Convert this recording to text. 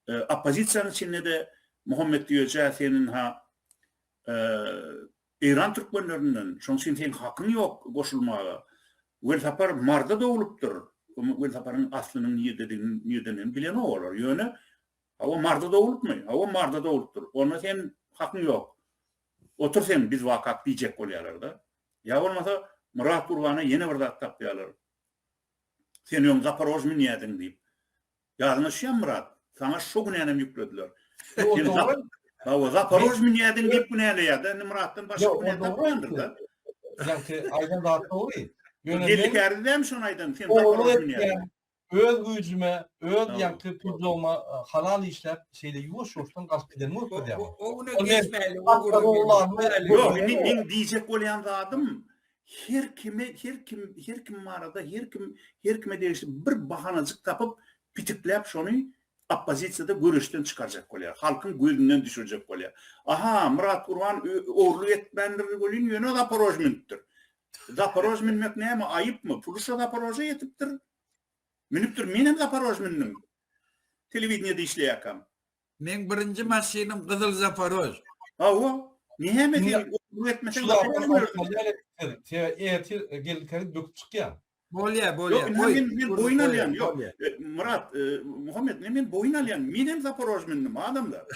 Opozisiýanyň içinde de Muhammed diýje senin İran türkmenlerinden şoň senin hakyň ýok goşulmaga. Wel tapar marda dowulupdyr. Wel taparyň aslynyň niýedenini bilen olar. Ýöne hawa marda dowulupmy? Hawa marda dowulupdyr. Ona sen hakyň ýok. Otur sen biz wakak diýjek bolýarlar da. Ya bolmasa Murat Urwany ýene bir zat tapýarlar. Sen ýöň Zaporojmy niýedin diýip. Ýadyna şu Murat, sana şu günänem ýüklediler. Hawa Zaporojmy niýedin diýip günäleýär. Muratdan başga günä tapýandyr da. Yani aydan daha doğru. Geldikerdim şonu aydan. Sen Zaporojmy niýedin. Öz güýjüme, öz ýa-da pulma halal işlep şeýle ýuwaş-ýuwaşdan galyp gidelim mi? O güne geçmeli. Yok, men diýjek bolýan zadym her kim arada her kime değişti bir bahanacık tapıp pitiklep şonu opozisiyada görüşten çıkaracak bolýar. Halkın gözünden düşürecek bolýar. Aha, Murat Urwan oğurluk etmendir bolýan ýöne Zaporojmydyr. Zaporojmy minmek näme aýypmy? Puluşa Zaporoja ýetipdir. Minipdir, menem Zaporojmynyň. Telewizionyada işleýäkam. Men birinji maşynym Gyzyl Zaporoj. Hawa, näme diýip oğurluk etmesen Zaporojmydyr. Geldiker döküp çykýar. Bolýar. Yok, men boyun alýan, yok. Murat, Muhammed, men boyun alýan. Menem Zaporojmynyň adamlar.